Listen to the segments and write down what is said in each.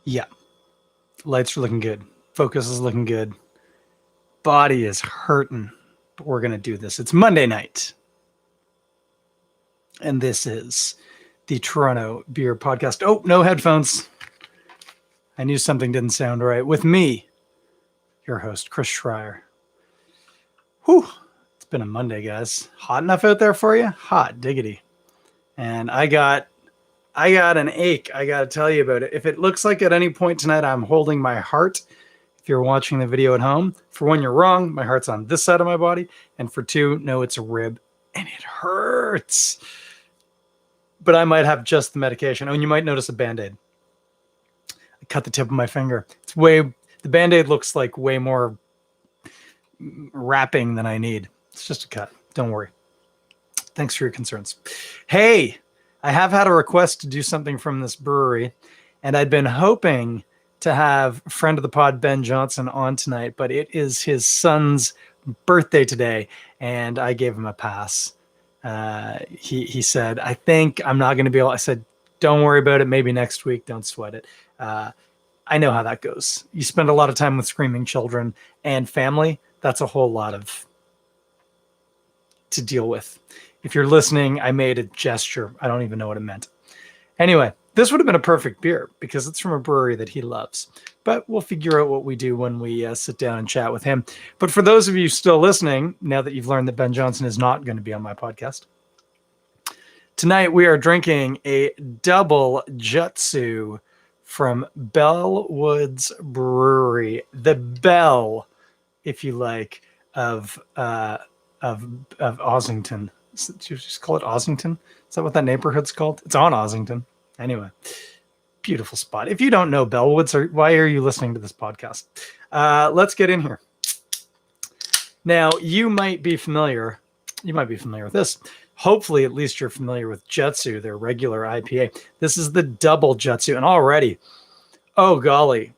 Yeah, lights are looking good. Focus is looking good. Body is hurting, but we're going to do this. It's Monday night, and this is the Toronto Beer Podcast. Oh, no headphones. I knew something didn't sound right. With me, your host, Chris Schreier. Whew, it's been a Monday, guys. Hot enough out there for you? Hot diggity. And I got an ache. I got to tell you about it. If it looks like at any point tonight I'm holding my heart, if you're watching the video at home, for one, you're wrong. My heart's on this side of my body. And for two, no, it's a rib and it hurts. But I might have just the medication. Oh, and you might notice a Band-Aid. I cut the tip of my finger. The Band-Aid looks like way more wrapping than I need. It's just a cut. Don't worry. Thanks for your concerns. Hey, I have had a request to do something from this brewery, and I'd been hoping to have friend of the pod, Ben Johnson, on tonight, but it is his son's birthday today, and I gave him a pass. He said, I think I'm not going to be able. I said, don't worry about it. Maybe next week. Don't sweat it. I know how that goes. You spend a lot of time with screaming children and family. That's a whole lot to deal with. If you're listening, I made a gesture. I don't even know what it meant. Anyway, this would have been a perfect beer because it's from a brewery that he loves. But we'll figure out what we do when we sit down and chat with him. But for those of you still listening, now that you've learned that Ben Johnson is not going to be on my podcast, tonight we are drinking a double Jutsu from Bellwoods Brewery. The Bell, if you like, of Ossington. Did you just call it Ossington? Is that what that neighborhood's called? It's on Ossington. Anyway, beautiful spot. If you don't know Bellwoods, why are you listening to this podcast? Let's get in here. Now, you might be familiar with this. Hopefully, at least you're familiar with Jutsu, their regular IPA. This is the double Jutsu, and already, oh golly,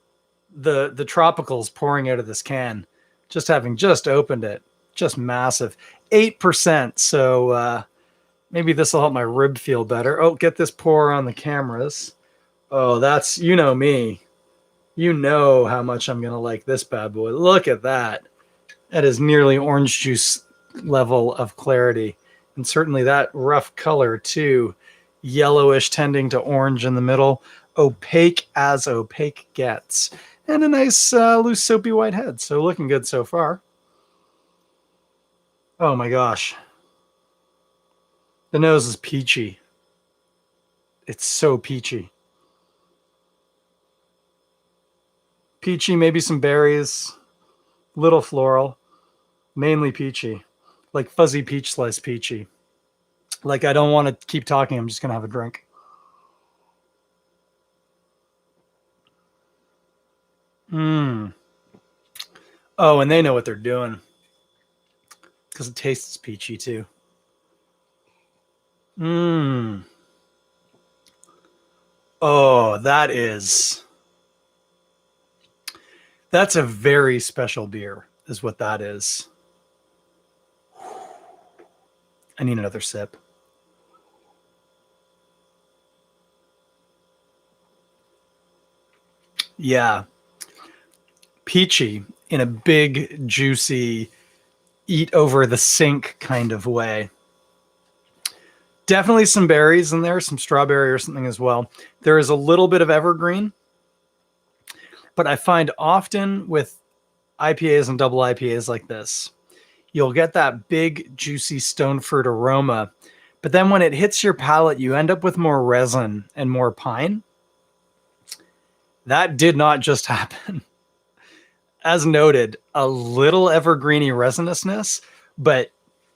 the tropicals pouring out of this can, just having just opened it, just massive. 8%, so maybe this will help my rib feel better. Oh, get this pour on the cameras. Oh, that's, you know me. You know how much I'm going to like this bad boy. Look at that. That is nearly orange juice level of clarity. And certainly that rough color too. Yellowish tending to orange in the middle. Opaque as opaque gets. And a nice loose soapy white head. So looking good so far. Oh my gosh. The nose is peachy. It's so peachy. Peachy, maybe some berries, little floral, mainly peachy, like fuzzy peach slice peachy. Like I don't want to keep talking. I'm just going to have a drink. Oh, and they know what they're doing because it tastes peachy too. Oh, that's a very special beer, is what that is. I need another sip. Yeah. Peachy in a big, juicy, eat over the sink kind of way. Definitely some berries in there, some strawberry or something as well. There is a little bit of evergreen, but I find often with IPAs and double IPAs like this, you'll get that big, juicy stone fruit aroma. But then when it hits your palate, you end up with more resin and more pine. That did not just happen. As noted, a little evergreeny resinousness, but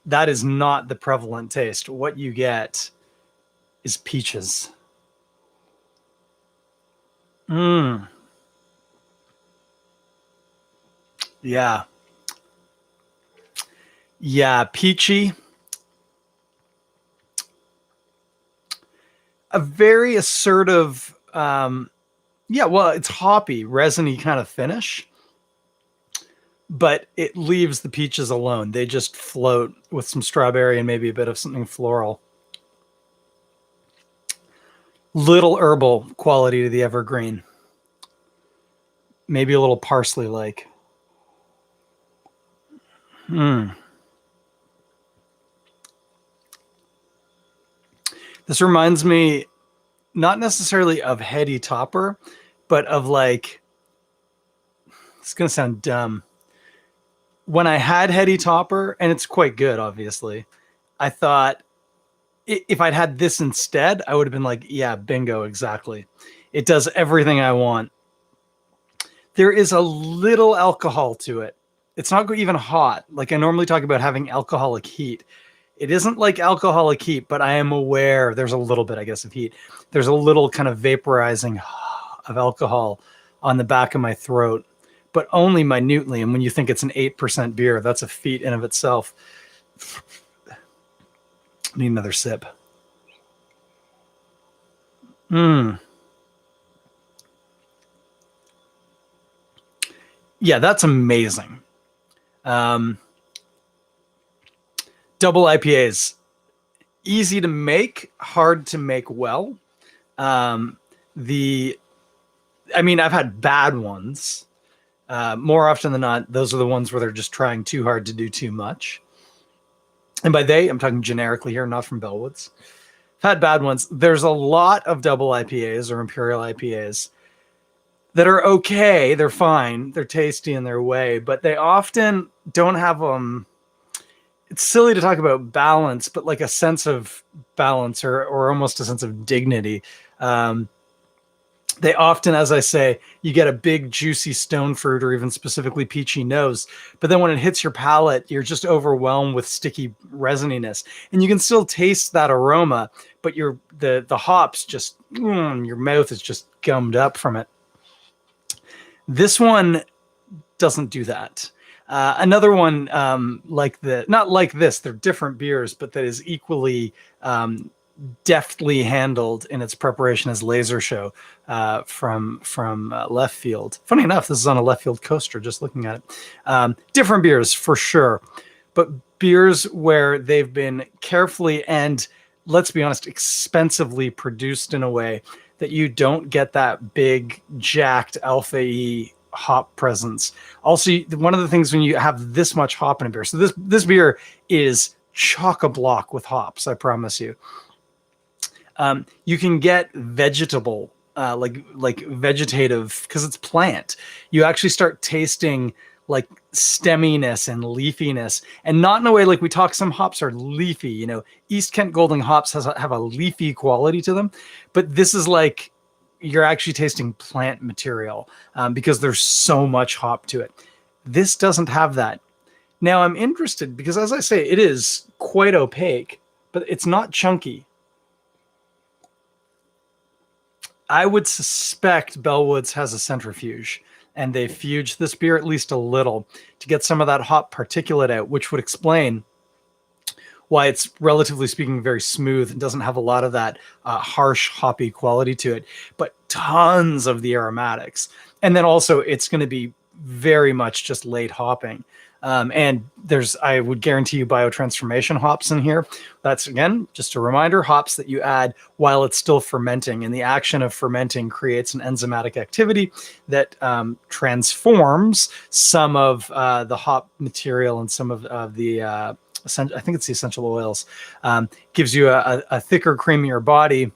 that is not the prevalent taste. What you get is peaches. Yeah. Yeah, peachy. A very assertive, it's hoppy, resiny kind of finish, but it leaves the peaches alone. They just float with some strawberry and maybe a bit of something floral. Little herbal quality to the evergreen. maybe a little parsley like. This reminds me not necessarily of Heady Topper, but of like, it's going to sound dumb. When I had Heady Topper, and it's quite good, obviously, I thought if I'd had this instead, I would have been like, yeah, bingo, exactly. It does everything I want. There is a little alcohol to it. It's not even hot. Like I normally talk about having alcoholic heat. It isn't like alcoholic heat, but I am aware there's a little bit, I guess, of heat. There's a little kind of vaporizing of alcohol on the back of my throat, but only minutely. And when you think it's an 8% beer, that's a feat in of itself. Need another sip. Yeah, that's amazing. Double IPAs, easy to make, hard to make well. I mean, I've had bad ones. More often than not, those are the ones where they're just trying too hard to do too much. And by they, I'm talking generically here, not from Bellwoods. I've had bad ones. There's a lot of double IPAs or imperial IPAs that are okay. They're fine. They're tasty in their way, but they often don't have it's silly to talk about balance, but like a sense of balance or almost a sense of dignity. They often, as I say, you get a big juicy stone fruit or even specifically peachy nose, but then when it hits your palate, you're just overwhelmed with sticky resininess, and you can still taste that aroma, but the hops just your mouth is just gummed up from it. This one doesn't do that. Another one not like this, they're different beers, but that is equally deftly handled in its preparation as Laser Show from Left Field. Funny enough, this is on a Left Field coaster, just looking at it. Different beers for sure, but beers where they've been carefully and, let's be honest, expensively produced in a way that you don't get that big jacked alpha E hop presence. Also, one of the things when you have this much hop in a beer, so this beer is chock-a-block with hops, I promise you. You can get vegetable, like vegetative, because it's plant. You actually start tasting like stemminess and leafiness, and not in a way like we talk. Some hops are leafy, East Kent Golding hops have a leafy quality to them, but this is like you're actually tasting plant material because there's so much hop to it. This doesn't have that. Now I'm interested because, as I say, it is quite opaque, but it's not chunky. I would suspect Bellwoods has a centrifuge, and they fuged this beer at least a little to get some of that hop particulate out, which would explain why it's, relatively speaking, very smooth and doesn't have a lot of that harsh hoppy quality to it, but tons of the aromatics. And then also it's going to be very much just late hopping. And I would guarantee you biotransformation hops in here. That's, again, just a reminder, hops that you add while it's still fermenting. And the action of fermenting creates an enzymatic activity that transforms some of the hop material and some of the, I think it's the essential oils, gives you a thicker, creamier body.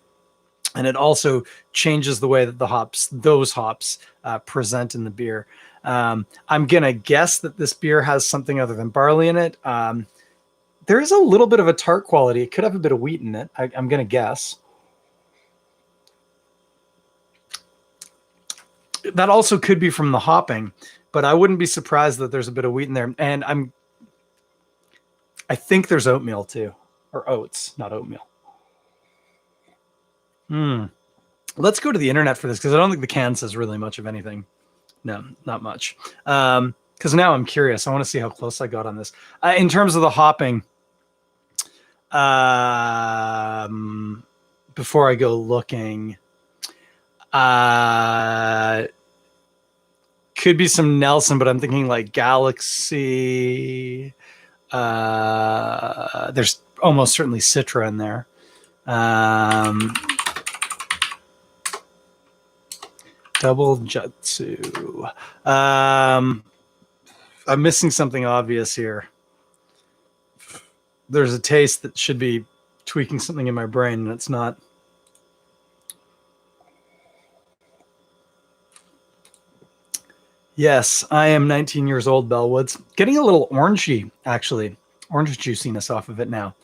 And it also changes the way that those hops present in the beer. I'm going to guess that this beer has something other than barley in it. There is a little bit of a tart quality. It could have a bit of wheat in it. I'm going to guess. That also could be from the hopping, but I wouldn't be surprised that there's a bit of wheat in there. And I think there's oatmeal too, or oats, not oatmeal. Let's go to the internet for this, because I don't think the can says really much of anything. No, not much. Because now I'm curious. I want to see how close I got on this. In terms of the hopping, before I go looking, could be some Nelson, but I'm thinking like Galaxy. There's almost certainly Citra in there. Double Jutsu. I'm missing something obvious here. There's a taste that should be tweaking something in my brain, and it's not. Yes, I am 19 years old, Bellwoods. Getting a little orangey, actually. Orange juiciness off of it now.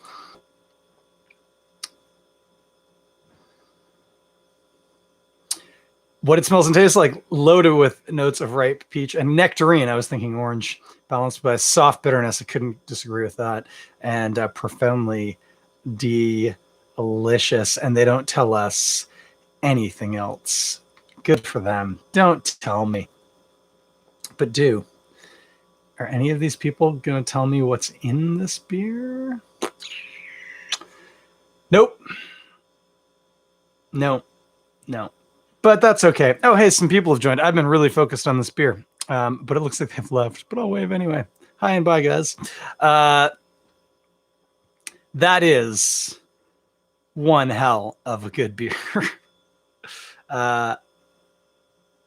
What it smells and tastes like, loaded with notes of ripe peach and nectarine. I was thinking orange, balanced by soft bitterness. I couldn't disagree with that. And profoundly delicious. And they don't tell us anything else. Good for them. Don't tell me. But do. Are any of these people going to tell me what's in this beer? Nope. No. But that's okay. Oh, hey, some people have joined. I've been really focused on this beer, but it looks like they've left. But I'll wave anyway. Hi and bye, guys. That is one hell of a good beer.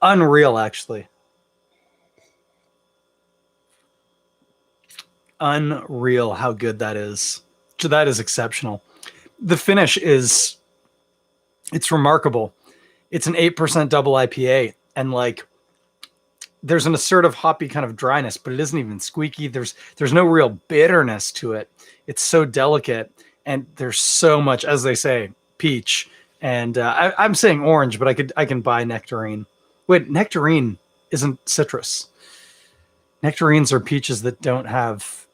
Unreal, actually. Unreal how good that is. That is exceptional. The finish is, it's remarkable. It's an 8% double IPA, and like there's an assertive hoppy kind of dryness, but it isn't even squeaky. There's no real bitterness to it. It's so delicate, and there's so much, as they say, peach. And I'm saying orange, but I can buy nectarine. Wait, nectarine isn't citrus. Nectarines are peaches that don't have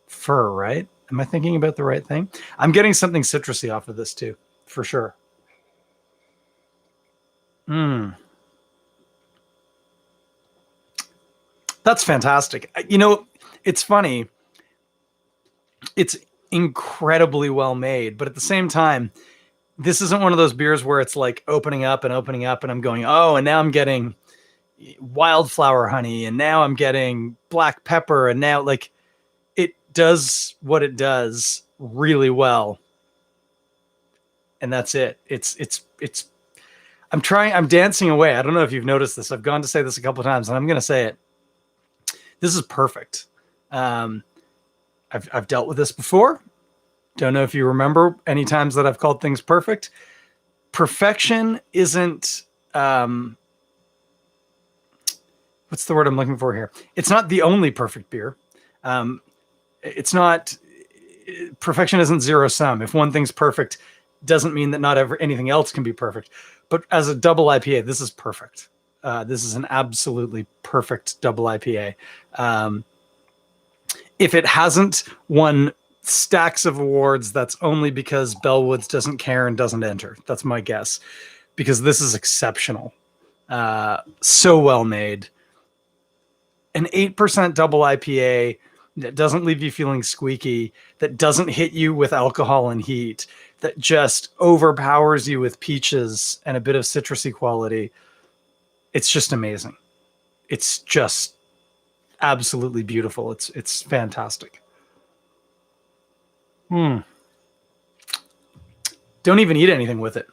fur, right? Am I thinking about the right thing? I'm getting something citrusy off of this too, for sure. That's fantastic. You know, it's funny. It's incredibly well made, but at the same time, this isn't one of those beers where it's like opening up, and I'm going, oh, and now I'm getting wildflower honey, and now I'm getting black pepper, and now like it does what it does really well. And that's it. It's I'm dancing away. I don't know if you've noticed this. I've gone to say this a couple of times, and I'm going to say it. This is perfect. I've dealt with this before. Don't know if you remember any times that I've called things perfect. Perfection isn't, what's the word I'm looking for here? It's not the only perfect beer. It's not, perfection isn't zero sum. If one thing's perfect, doesn't mean that not anything else can be perfect. But as a double IPA, this is perfect. This is an absolutely perfect double IPA. If it hasn't won stacks of awards, that's only because Bellwoods doesn't care and doesn't enter. That's my guess, because this is exceptional. So well made. An 8% double IPA that doesn't leave you feeling squeaky, that doesn't hit you with alcohol and heat, that just overpowers you with peaches and a bit of citrusy quality. It's just amazing. It's just absolutely beautiful. It's fantastic. Don't even eat anything with it.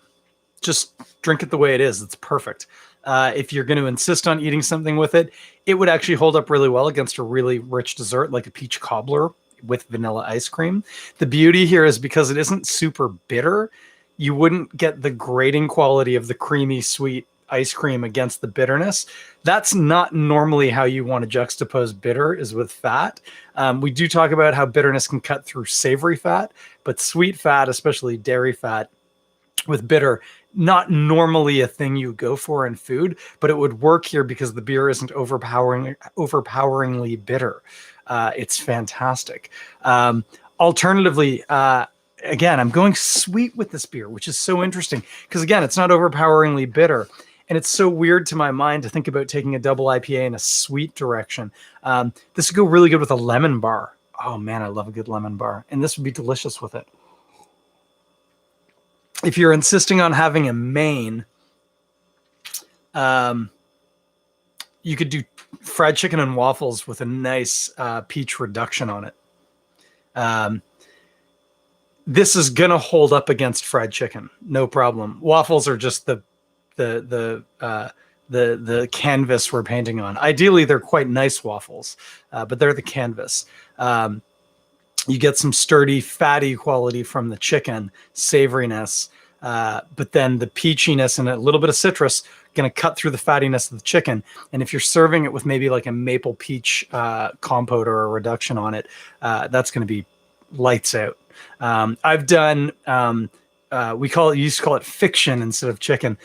Just drink it the way it is. It's perfect. If you're going to insist on eating something with it, it would actually hold up really well against a really rich dessert like a peach cobbler with vanilla ice cream. The beauty here is because it isn't super bitter, you wouldn't get the grating quality of the creamy sweet ice cream against the bitterness. That's not normally how you want to juxtapose bitter, is with fat. We do talk about how bitterness can cut through savory fat, but sweet fat, especially dairy fat, with bitter, not normally a thing you go for in food, but it would work here because the beer isn't overpoweringly bitter. It's fantastic. Alternatively, again, I'm going sweet with this beer, which is so interesting because, again, it's not overpoweringly bitter. And it's so weird to my mind to think about taking a double IPA in a sweet direction. This would go really good with a lemon bar. Oh, man, I love a good lemon bar. And this would be delicious with it. If you're insisting on having a main, you could do fried chicken and waffles with a nice peach reduction on it. This is going to hold up against fried chicken. No problem. Waffles are just the the canvas we're painting on. Ideally, they're quite nice waffles, but they're the canvas. You get some sturdy, fatty quality from the chicken, savoriness, but then the peachiness and a little bit of citrus going to cut through the fattiness of the chicken. And if you're serving it with maybe like a maple peach compote or a reduction on it, that's going to be lights out. I've done, we used to call it fiction instead of chicken,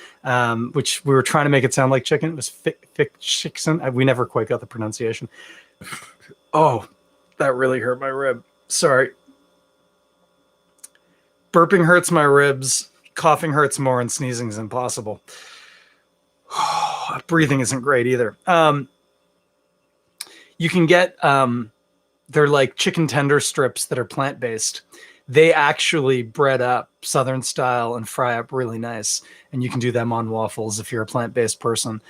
which we were trying to make it sound like chicken. It was fiction. We never quite got the pronunciation. Oh, that really hurt my rib. Sorry. Burping hurts my ribs. Coughing hurts more, and sneezing is impossible. Breathing isn't great either. You can get, they're like chicken tender strips that are plant-based. They actually bread up Southern style and fry up really nice. And you can do them on waffles if you're a plant-based person.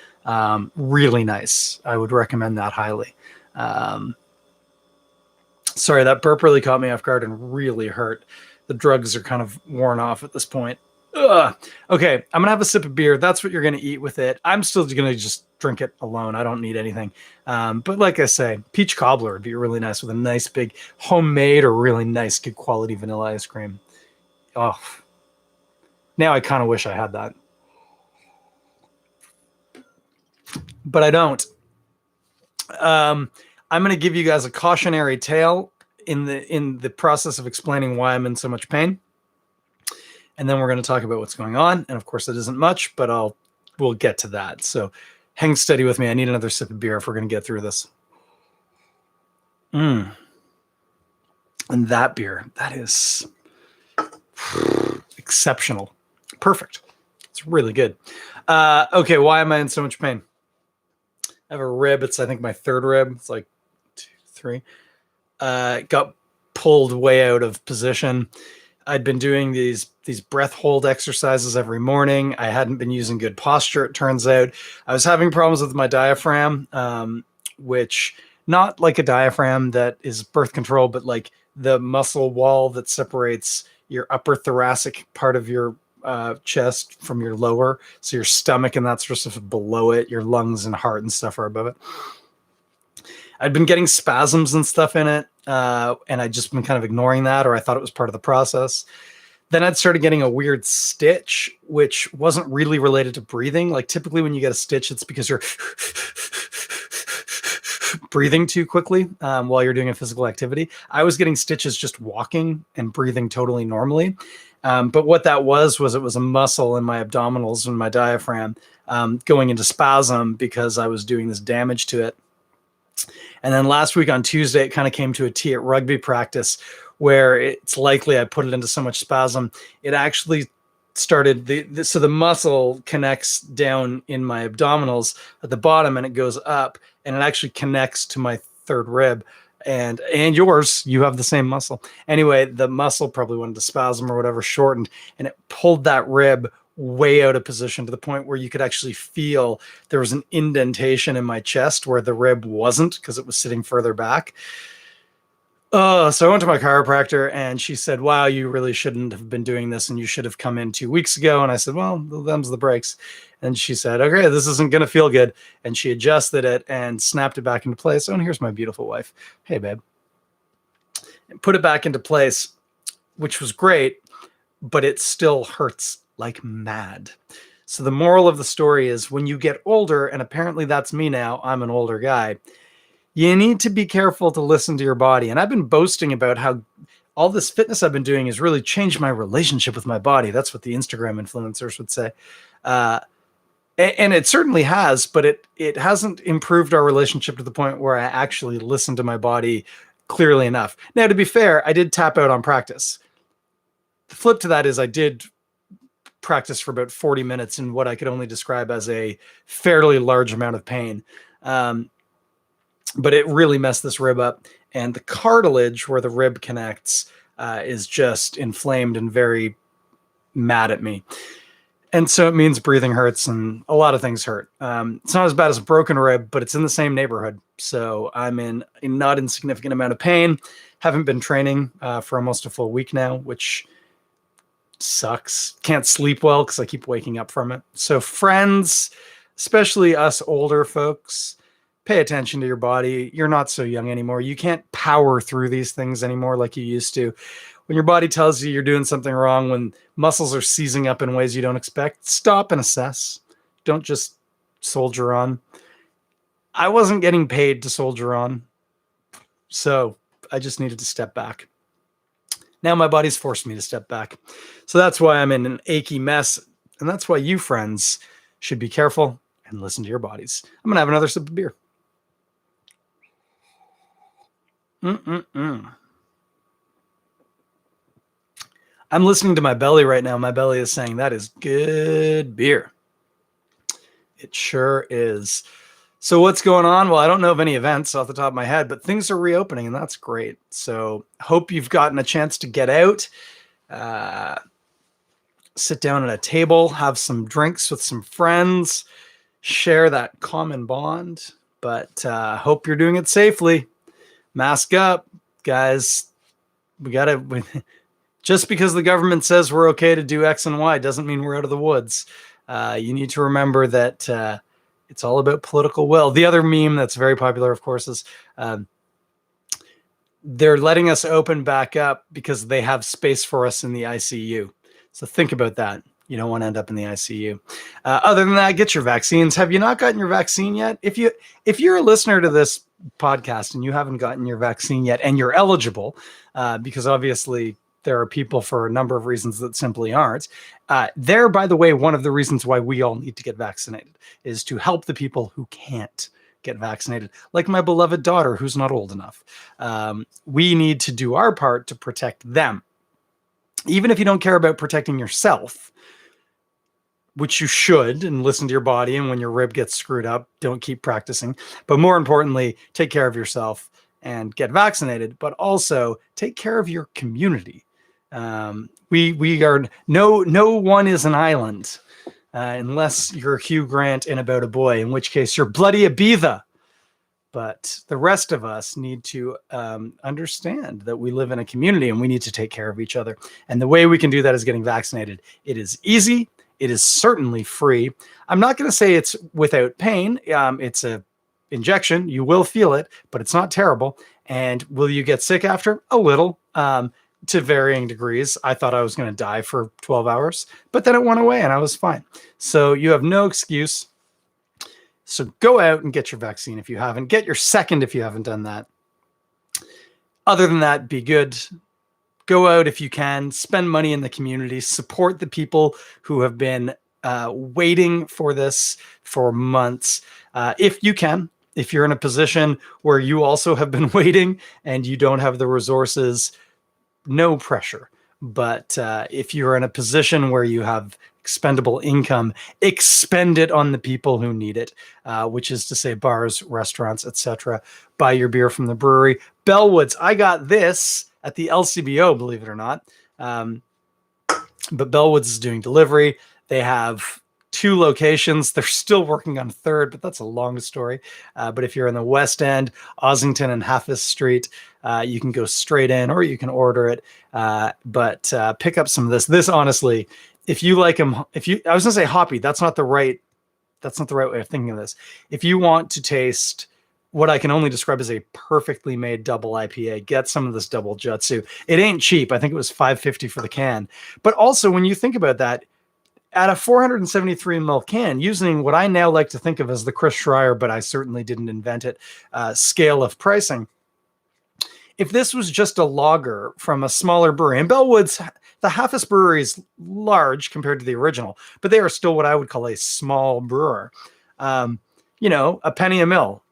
Really nice. I would recommend that highly. Sorry, that burp really caught me off guard and really hurt. The drugs are kind of worn off at this point. Ugh. Okay, I'm going to have a sip of beer. That's what you're going to eat with it. I'm still going to just drink it alone. I don't need anything. But like I say, peach cobbler would be really nice with a nice big homemade or really nice, good quality vanilla ice cream. Oh, now I kind of wish I had that. But I don't. I'm going to give you guys a cautionary tale in the process of explaining why I'm in so much pain. And then we're going to talk about what's going on. And of course, it isn't much, but we'll get to that. So hang steady with me. I need another sip of beer if we're going to get through this. And that beer, that is exceptional. Perfect. It's really good. Okay, why am I in so much pain? I have a rib. It's, I think, my third rib. It's like 2, 3. Got pulled way out of position. I'd been doing these breath hold exercises every morning. I hadn't been using good posture, it turns out. I was having problems with my diaphragm, which not like a diaphragm that is birth control, but like the muscle wall that separates your upper thoracic part of your chest from your lower. So your stomach and that sort of stuff below it, your lungs and heart and stuff are above it. I'd been getting spasms and stuff in it, and I'd just been kind of ignoring that, or I thought it was part of the process. Then I'd started getting a weird stitch, which wasn't really related to breathing. Like typically when you get a stitch, it's because you're breathing too quickly while you're doing a physical activity. I was getting stitches just walking and breathing totally normally. But what that was it was a muscle in my abdominals and my diaphragm going into spasm because I was doing this damage to it. And then last week on Tuesday, it kind of came to a T at rugby practice where it's likely I put it into so much spasm. It actually started, so the muscle connects down in my abdominals at the bottom and it goes up and it actually connects to my third rib. And yours, you have the same muscle. Anyway, the muscle probably went into spasm or whatever, shortened, and it pulled that rib way out of position to the point where you could actually feel there was an indentation in my chest where the rib wasn't because it was sitting further back. So I went to my chiropractor and she said, wow, you really shouldn't have been doing this and you should have come in 2 weeks ago. And I said, well, them's the breaks. And she said, okay, this isn't going to feel good. And she adjusted it and snapped it back into place. Oh, and here's my beautiful wife. Hey, babe. And put it back into place, which was great, but it still hurts like mad. So the moral of the story is when you get older, and apparently that's me now, I'm an older guy, you need to be careful to listen to your body. And I've been boasting about how all this fitness I've been doing has really changed my relationship with my body. That's what the Instagram influencers would say. And it certainly has, but it hasn't improved our relationship to the point where I actually listen to my body clearly enough. Now, to be fair, I did tap out on practice. The flip to that is I did practice for about 40 minutes in what I could only describe as a fairly large amount of pain. But it really messed this rib up. And the cartilage where the rib connects is just inflamed and very mad at me. And so it means breathing hurts and a lot of things hurt. It's not as bad as a broken rib, but it's in the same neighborhood. So I'm in a not insignificant amount of pain. Haven't been training for almost a full week now, which sucks. Can't sleep well because I keep waking up from it. So friends, especially us older folks, pay attention to your body. You're not so young anymore. You can't power through these things anymore like you used to. When your body tells you you're doing something wrong, when muscles are seizing up in ways you don't expect, stop and assess. Don't just soldier on. I wasn't getting paid to soldier on, so I just needed to step back. Now my body's forced me to step back. So that's why I'm in an achy mess. And that's why you, friends, should be careful and listen to your bodies. I'm going to have another sip of beer. I'm listening to my belly right now. My belly is saying that is good beer. It sure is. So what's going on? Well, I don't know of any events off the top of my head, but things are reopening, and that's great. So hope you've gotten a chance to get out, sit down at a table, have some drinks with some friends, share that common bond. But hope you're doing it safely. Mask up, guys. We got to... Just because the government says we're okay to do X and Y doesn't mean we're out of the woods. You need to remember that it's all about political will. The other meme that's very popular, of course, is they're letting us open back up because they have space for us in the ICU. So think about that. You don't want to end up in the ICU. Other than that, get your vaccines. Have you not gotten your vaccine yet? If you're a listener to this podcast and you haven't gotten your vaccine yet and you're eligible, because obviously there are people for a number of reasons that simply aren't. There, by the way, one of the reasons why we all need to get vaccinated is to help the people who can't get vaccinated, like my beloved daughter who's not old enough. We need to do our part to protect them. Even if you don't care about protecting yourself, which you should, and listen to your body, and when your rib gets screwed up, don't keep practicing. But more importantly, take care of yourself and get vaccinated, but also take care of your community. We are no one is an island unless you're Hugh Grant in About a Boy, in which case you're bloody Ibiza. But the rest of us need to understand that we live in a community and we need to take care of each other. And the way we can do that is getting vaccinated. It is easy. It is certainly free. I'm not going to say it's without pain. It's a injection. You will feel it, but it's not terrible. And will you get sick after? A little. To varying degrees. I thought I was going to die for 12 hours, but then it went away and I was fine. So you have no excuse. So go out and get your vaccine if you haven't. Get your second if you haven't done that. Other than that, be good. Go out if you can. Spend money in the community. Support the people who have been waiting for this for months. If you can. If you're in a position where you also have been waiting and you don't have the resources, no pressure. But if you're in a position where you have expendable income, expend it on the people who need it, which is to say bars, restaurants, etc. Buy your beer from the brewery. Bellwoods, I got this at the LCBO, believe it or not. But Bellwoods is doing delivery. They have 2 locations. They're still working on a third, but that's a long story. But if you're in the West End, Ossington and Halfis Street, you can go straight in or you can order it. But pick up some of this. This, honestly, if you like them, I was gonna say hoppy, that's not the right way of thinking of this. If you want to taste what I can only describe as a perfectly made double IPA, get some of this double Jutsu. It ain't cheap. I think it was $5.50 for the can. But also, when you think about that, at a 473 ml can, using what I now like to think of as the Chris Schreier, but I certainly didn't invent it, scale of pricing. If this was just a lager from a smaller brewery, and Bellwoods, the Halfis Brewery is large compared to the original, but they are still what I would call a small brewer. A penny a mill.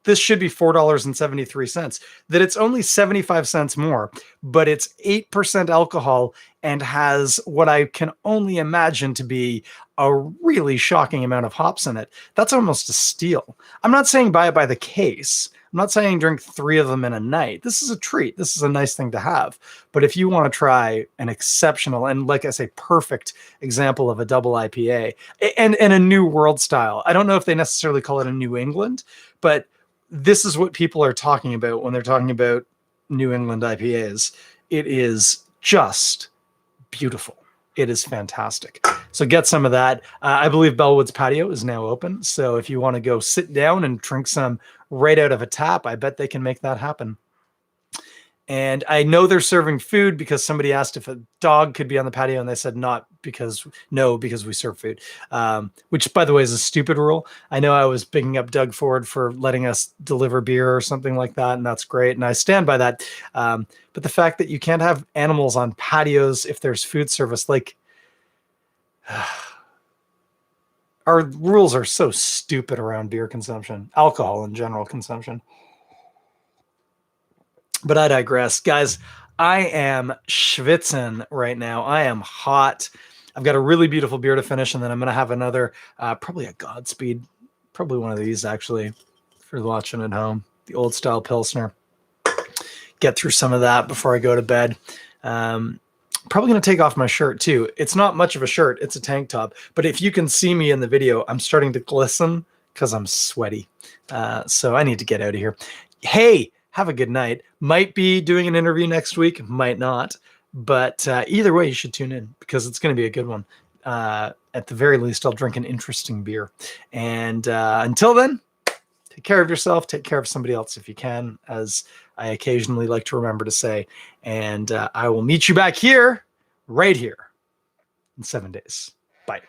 This should be $4.73. That it's only 75 cents more, but it's 8% alcohol and has what I can only imagine to be a really shocking amount of hops in it. That's almost a steal. I'm not saying buy it by the case. I'm not saying drink 3 of them in a night. This is a treat. This is a nice thing to have. But if you want to try an exceptional and, like I say, perfect example of a double IPA and a new world style, I don't know if they necessarily call it a New England, but this is what people are talking about when they're talking about New England IPAs. It is just beautiful. It is fantastic. So get some of that. I believe Bellwoods patio is now open. So if you want to go sit down and drink some right out of a tap, I bet they can make that happen. And I know they're serving food because somebody asked if a dog could be on the patio, and they said because we serve food, which, by the way, is a stupid rule. I know I was bigging up Doug Ford for letting us deliver beer or something like that, and that's great, and I stand by that. But the fact that you can't have animals on patios if there's food service, like, our rules are so stupid around beer consumption, alcohol in general consumption. But I digress. Guys, I am schwitzing right now. I am hot. I've got a really beautiful beer to finish, and then I'm going to have another, probably a Godspeed, probably one of these, actually, if you're watching at home, the old style Pilsner. Get through some of that before I go to bed. Probably going to take off my shirt, too. It's not much of a shirt. It's a tank top. But if you can see me in the video, I'm starting to glisten because I'm sweaty. So I need to get out of here. Hey, have a good night. Might be doing an interview next week, might not. But either way, you should tune in because it's going to be a good one. At the very least, I'll drink an interesting beer. And until then, take care of yourself. Take care of somebody else if you can, as I occasionally like to remember to say. And I will meet you back here, right here, in 7 days. Bye.